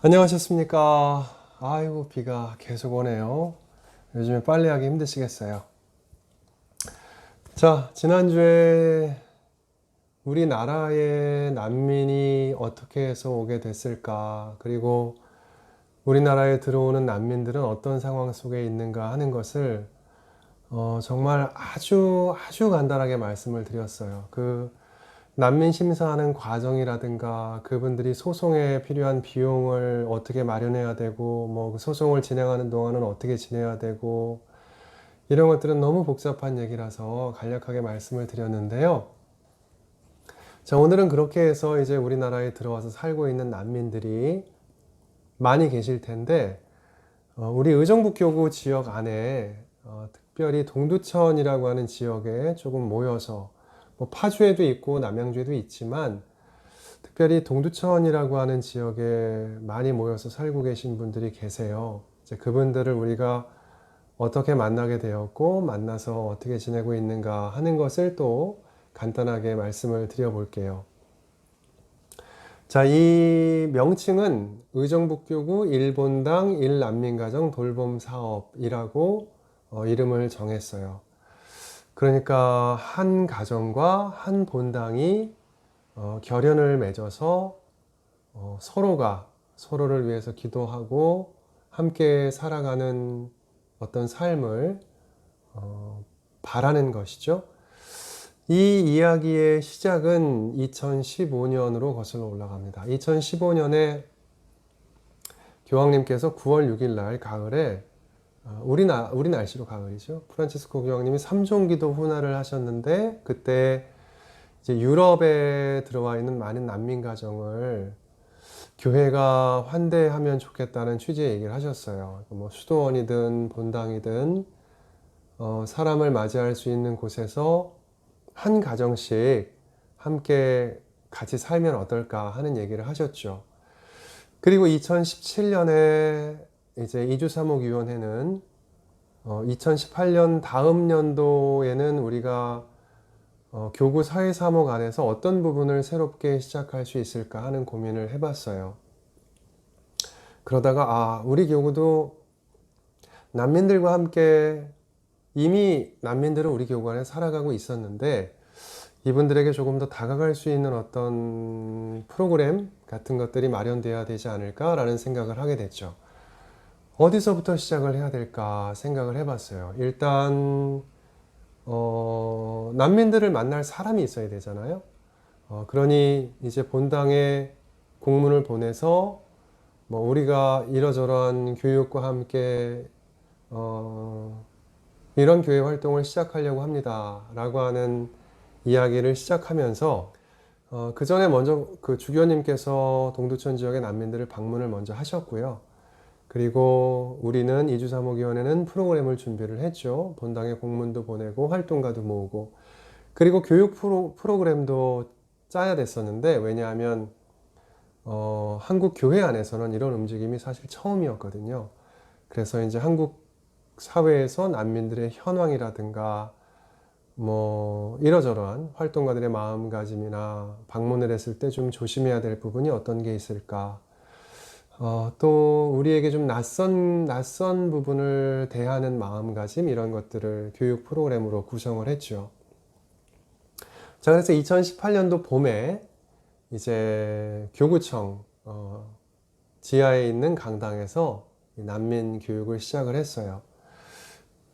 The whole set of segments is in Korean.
안녕하셨습니까? 아이고, 비가 계속 오네요. 요즘에 빨래하기 힘드시겠어요. 자, 지난주에 우리나라에 난민이 어떻게 해서 오게 됐을까? 그리고 우리나라에 들어오는 난민들은 어떤 상황 속에 있는가 하는 것을 정말 아주 간단하게 말씀을 드렸어요. 난민 심사하는 과정이라든가 그분들이 소송에 필요한 비용을 어떻게 마련해야 되고 그 소송을 진행하는 동안은 어떻게 지내야 되고 이런 것들은 너무 복잡한 얘기라서 간략하게 말씀을 드렸는데요. 자, 오늘은 그렇게 해서 이제 우리나라에 들어와서 살고 있는 난민들이 많이 계실 텐데 우리 의정부교구 지역 안에 특별히 동두천이라고 하는 지역에 조금 모여서 파주에도 있고 남양주에도 있지만 특별히 동두천이라고 하는 지역에 많이 모여서 살고 계신 분들이 계세요. 이제 그분들을 우리가 어떻게 만나게 되었고 만나서 어떻게 지내고 있는가 하는 것을 또 간단하게 말씀을 드려볼게요. 자, 이 명칭은 의정부교구 1본당 1난민가정 돌봄 사업이라고 이름을 정했어요. 그러니까 한 가정과 한 본당이 결연을 맺어서 서로가 서로를 위해서 기도하고 함께 살아가는 어떤 삶을 바라는 것이죠. 이 이야기의 시작은 2015년으로 거슬러 올라갑니다. 2015년에 교황님께서 9월 6일 날 가을에 우리 날씨로 가을이죠. 프란치스코 교황님이 3종기도 훈화를 하셨는데 그때 이제 유럽에 들어와 있는 많은 난민 가정을 교회가 환대하면 좋겠다는 취지의 얘기를 하셨어요. 수도원이든 본당이든 사람을 맞이할 수 있는 곳에서 한 가정씩 함께 같이 살면 어떨까 하는 얘기를 하셨죠. 그리고 2017년에 이제 이주사목위원회는 2018년 다음 연도에는 우리가 교구 사회사목 안에서 어떤 부분을 새롭게 시작할 수 있을까 하는 고민을 해봤어요. 그러다가 우리 교구도 난민들과 함께 이미 난민들은 우리 교구 안에 살아가고 있었는데 이분들에게 조금 더 다가갈 수 있는 어떤 프로그램 같은 것들이 마련되어야 되지 않을까라는 생각을 하게 됐죠. 어디서부터 시작을 해야 될까 생각을 해봤어요. 일단 난민들을 만날 사람이 있어야 되잖아요. 그러니 이제 본당에 공문을 보내서 우리가 이러저러한 교육과 함께 이런 교회 활동을 시작하려고 합니다 라고 하는 이야기를 시작하면서 그 전에 먼저 그 주교님께서 동두천 지역의 난민들을 방문을 먼저 하셨고요. 그리고 우리는 이주사목위원회는 프로그램을 준비를 했죠. 본당에 공문도 보내고 활동가도 모으고 그리고 교육 프로그램도 짜야 됐었는데 왜냐하면 한국 교회 안에서는 이런 움직임이 사실 처음이었거든요. 그래서 이제 한국 사회에서 난민들의 현황이라든가 이러저러한 활동가들의 마음가짐이나 방문을 했을 때 좀 조심해야 될 부분이 어떤 게 있을까. 또 우리에게 좀 낯선 부분을 대하는 마음가짐 이런 것들을 교육 프로그램으로 구성을 했죠. 자, 그래서 2018년도 봄에 이제 교구청 지하에 있는 강당에서 난민 교육을 시작을 했어요.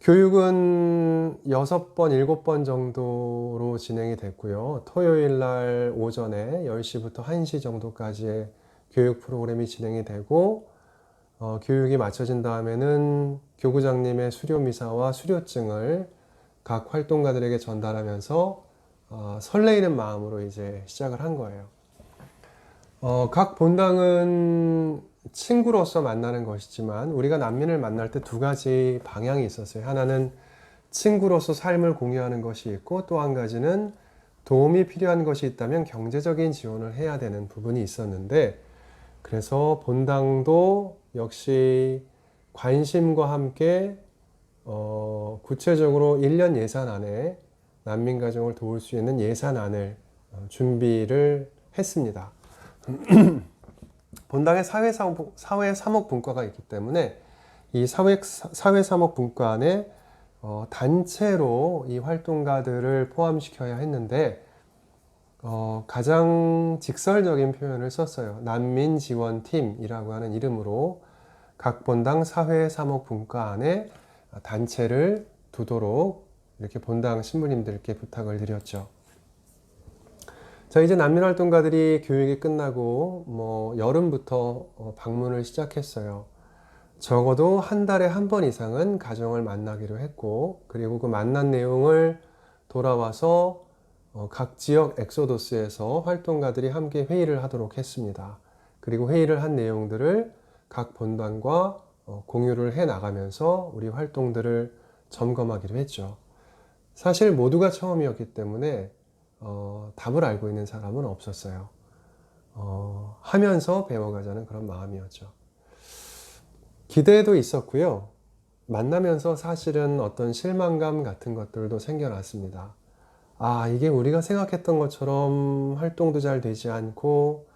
교육은 6번, 7번 정도로 진행이 됐고요. 토요일 날 오전에 10시부터 1시 정도까지의 교육 프로그램이 진행이 되고 교육이 마쳐진 다음에는 교구장님의 수료미사와 수료증을 각 활동가들에게 전달하면서 설레이는 마음으로 이제 시작을 한 거예요. 각 본당은 친구로서 만나는 것이지만 우리가 난민을 만날 때 두 가지 방향이 있었어요. 하나는 친구로서 삶을 공유하는 것이 있고 또 한 가지는 도움이 필요한 것이 있다면 경제적인 지원을 해야 되는 부분이 있었는데 그래서 본당도 역시 관심과 함께 구체적으로 1년 예산 안에 난민 가정을 도울 수 있는 예산안을 준비를 했습니다. 본당에 사회사목분과가 있기 때문에 이 사회사목분과 안에 단체로 이 활동가들을 포함시켜야 했는데 가장 직설적인 표현을 썼어요. 난민지원팀이라고 하는 이름으로 각 본당 사회사목분과 안에 단체를 두도록 이렇게 본당 신부님들께 부탁을 드렸죠. 자, 이제 난민활동가들이 교육이 끝나고 여름부터 방문을 시작했어요. 적어도 한 달에 한 번 이상은 가정을 만나기로 했고, 그리고 그 만난 내용을 돌아와서 각 지역 엑소더스에서 활동가들이 함께 회의를 하도록 했습니다. 그리고 회의를 한 내용들을 각 본당과 공유를 해 나가면서 우리 활동들을 점검하기로 했죠. 사실 모두가 처음이었기 때문에 답을 알고 있는 사람은 없었어요. 하면서 배워가자는 그런 마음이었죠. 기대도 있었고요. 만나면서 사실은 어떤 실망감 같은 것들도 생겨났습니다. 아, 이게 우리가 생각했던 것처럼 활동도 잘 되지 않고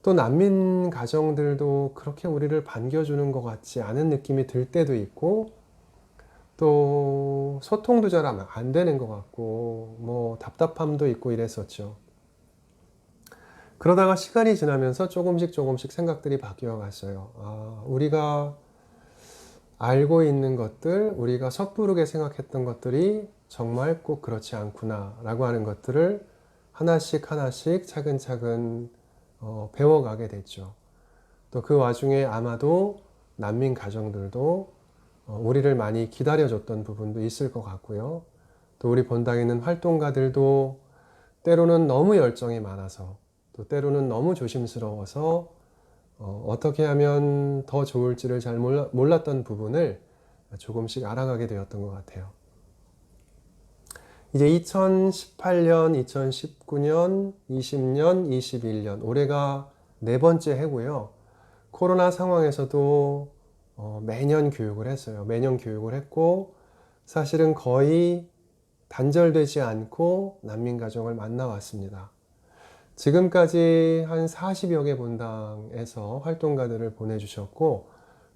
또 난민 가정들도 그렇게 우리를 반겨주는 것 같지 않은 느낌이 들 때도 있고 또 소통도 잘 안 되는 것 같고 답답함도 있고 이랬었죠. 그러다가 시간이 지나면서 조금씩 생각들이 바뀌어 갔어요. 아, 우리가 알고 있는 것들, 우리가 섣부르게 생각했던 것들이 정말 꼭 그렇지 않구나 라고 하는 것들을 하나씩 차근차근 배워가게 됐죠. 또 그 와중에 아마도 난민 가정들도 우리를 많이 기다려줬던 부분도 있을 것 같고요. 또 우리 본당에 있는 활동가들도 때로는 너무 열정이 많아서 또 때로는 너무 조심스러워서 어떻게 하면 더 좋을지를 잘 몰랐던 부분을 조금씩 알아가게 되었던 것 같아요. 이제 2018년, 2019년, 20년, 21년 올해가 네 번째 해고요. 코로나 상황에서도 매년 교육을 했어요. 매년 교육을 했고 사실은 거의 단절되지 않고 난민 가정을 만나왔습니다. 지금까지 한 40여 개 본당에서 활동가들을 보내주셨고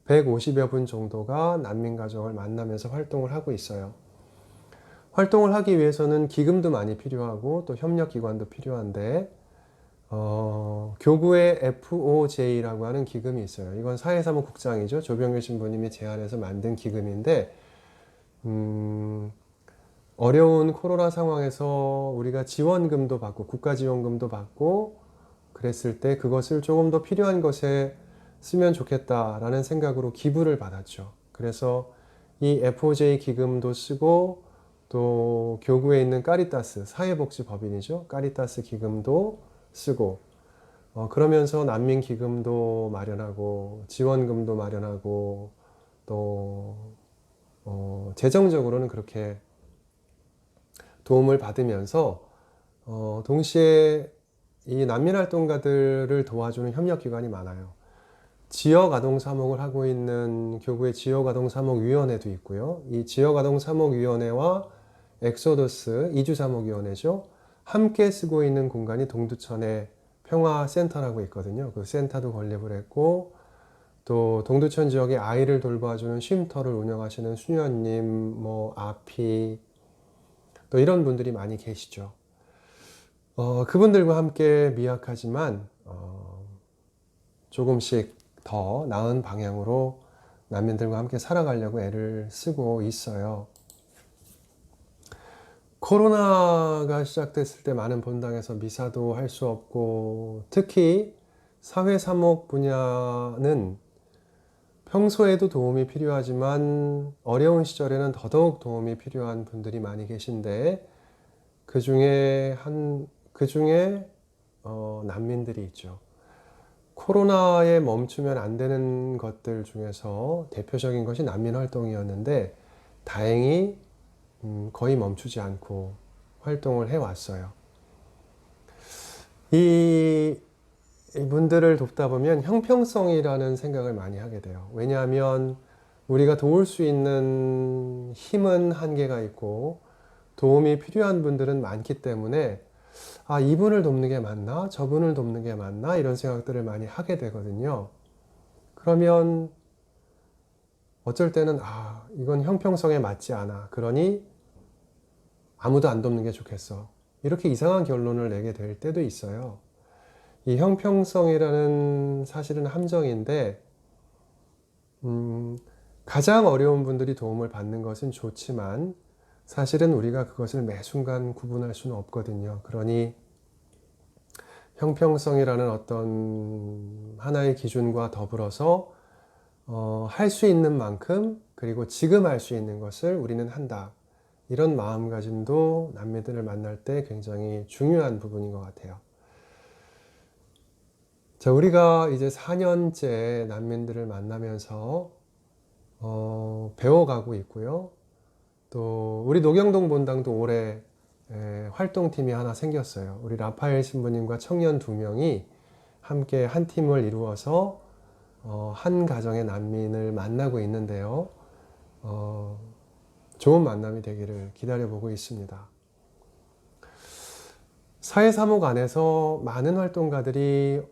150여 분 정도가 난민 가정을 만나면서 활동을 하고 있어요. 활동을 하기 위해서는 기금도 많이 필요하고 또 협력기관도 필요한데 교구의 FOJ라고 하는 기금이 있어요. 이건 사회사무국장이죠. 조병일 신부님이 제안해서 만든 기금인데 어려운 코로나 상황에서 우리가 지원금도 받고 국가지원금도 받고 그랬을 때 그것을 조금 더 필요한 것에 쓰면 좋겠다라는 생각으로 기부를 받았죠. 그래서 이 FOJ 기금도 쓰고 또 교구에 있는 까리타스, 사회복지법인이죠. 까리타스 기금도 쓰고 그러면서 난민 기금도 마련하고 지원금도 마련하고 또 재정적으로는 그렇게 도움을 받으면서 동시에 이 난민활동가들을 도와주는 협력기관이 많아요. 지역아동사목을 하고 있는 교구의 지역아동사목위원회도 있고요. 이 지역아동사목위원회와 엑소더스 이주사목위원회죠. 함께 쓰고 있는 공간이 동두천의 평화센터라고 있거든요. 그 센터도 건립을 했고 또 동두천 지역의 아이를 돌봐주는 쉼터를 운영하시는 수녀님, 아피 또 이런 분들이 많이 계시죠. 그분들과 함께 미약하지만 조금씩 더 나은 방향으로 난민들과 함께 살아가려고 애를 쓰고 있어요. 코로나가 시작됐을 때 많은 본당에서 미사도 할 수 없고 특히 사회사목 분야는 평소에도 도움이 필요하지만 어려운 시절에는 더더욱 도움이 필요한 분들이 많이 계신데 그 중에 난민들이 있죠. 코로나에 멈추면 안 되는 것들 중에서 대표적인 것이 난민 활동이었는데 다행히 거의 멈추지 않고 활동을 해왔어요. 이분들을 돕다 보면 형평성이라는 생각을 많이 하게 돼요. 왜냐하면 우리가 도울 수 있는 힘은 한계가 있고 도움이 필요한 분들은 많기 때문에 아, 이분을 돕는 게 맞나? 저분을 돕는 게 맞나? 이런 생각들을 많이 하게 되거든요. 그러면 어쩔 때는, 아, 이건 형평성에 맞지 않아. 그러니 아무도 안 돕는 게 좋겠어. 이렇게 이상한 결론을 내게 될 때도 있어요. 이 형평성이라는 사실은 함정인데, 가장 어려운 분들이 도움을 받는 것은 좋지만, 사실은 우리가 그것을 매 순간 구분할 수는 없거든요. 그러니 형평성이라는 어떤 하나의 기준과 더불어서 할 수 있는 만큼 그리고 지금 할 수 있는 것을 우리는 한다. 이런 마음가짐도 난민들을 만날 때 굉장히 중요한 부분인 것 같아요. 자, 우리가 이제 4년째 난민들을 만나면서 배워가고 있고요. 또 우리 녹영동 본당도 올해 활동팀이 하나 생겼어요. 우리 라파엘 신부님과 청년 2명이 함께 한 팀을 이루어서 한 가정의 난민을 만나고 있는데요. 좋은 만남이 되기를 기다려보고 있습니다. 사회사목 안에서 많은 활동가들이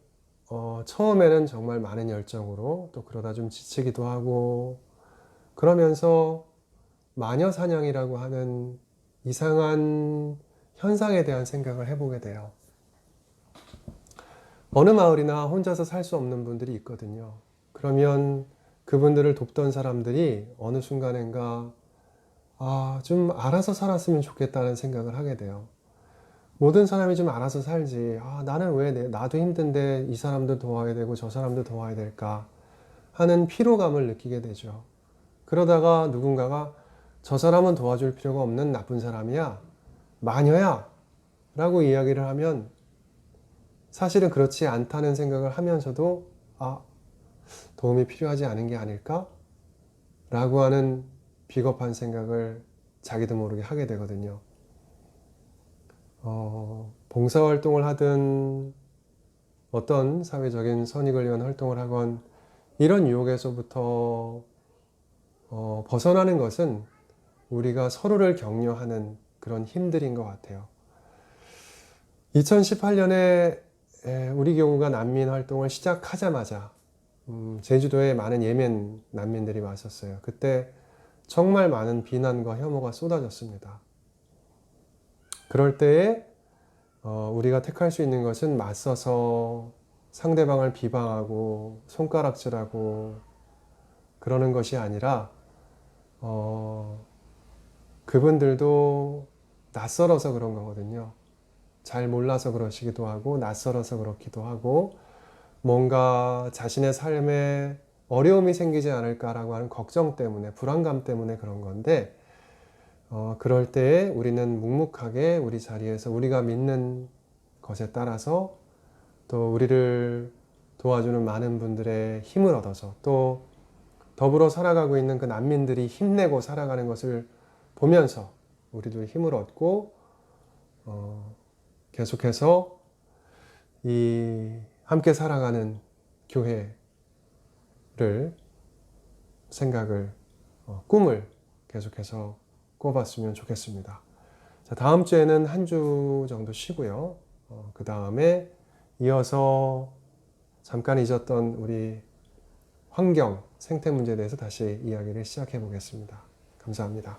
처음에는 정말 많은 열정으로 또 그러다 좀 지치기도 하고 그러면서 마녀 사냥이라고 하는 이상한 현상에 대한 생각을 해보게 돼요. 어느 마을이나 혼자서 살 수 없는 분들이 있거든요. 그러면 그분들을 돕던 사람들이 어느 순간인가 좀 알아서 살았으면 좋겠다는 생각을 하게 돼요. 모든 사람이 좀 알아서 살지. 나는 왜 나도 힘든데 이 사람도 도와야 되고 저 사람도 도와야 될까 하는 피로감을 느끼게 되죠. 그러다가 누군가가 저 사람은 도와줄 필요가 없는 나쁜 사람이야. 마녀야. 라고 이야기를 하면 사실은 그렇지 않다는 생각을 하면서도 도움이 필요하지 않은 게 아닐까? 라고 하는 비겁한 생각을 자기도 모르게 하게 되거든요. 봉사활동을 하든 어떤 사회적인 선익을 위한 활동을 하건 이런 유혹에서부터 벗어나는 것은 우리가 서로를 격려하는 그런 힘들인 것 같아요. 2018년에 우리 교구가 난민 활동을 시작하자마자 제주도에 많은 예멘 난민들이 왔었어요. 그때 정말 많은 비난과 혐오가 쏟아졌습니다. 그럴 때에 우리가 택할 수 있는 것은 맞서서 상대방을 비방하고 손가락질하고 그러는 것이 아니라 그분들도 낯설어서 그런 거거든요. 잘 몰라서 그러시기도 하고 낯설어서 그렇기도 하고 뭔가 자신의 삶에 어려움이 생기지 않을까라고 하는 걱정 때문에 불안감 때문에 그런 건데 그럴 때에 우리는 묵묵하게 우리 자리에서 우리가 믿는 것에 따라서 또 우리를 도와주는 많은 분들의 힘을 얻어서 또 더불어 살아가고 있는 그 난민들이 힘내고 살아가는 것을 보면서 우리도 힘을 얻고 계속해서 이 함께 살아가는 교회를 생각을 꿈을 계속해서 꿔봤으면 좋겠습니다. 자, 다음 주에는 한 주 정도 쉬고요. 그 다음에 이어서 잠깐 잊었던 우리 환경, 생태 문제에 대해서 다시 이야기를 시작해 보겠습니다. 감사합니다.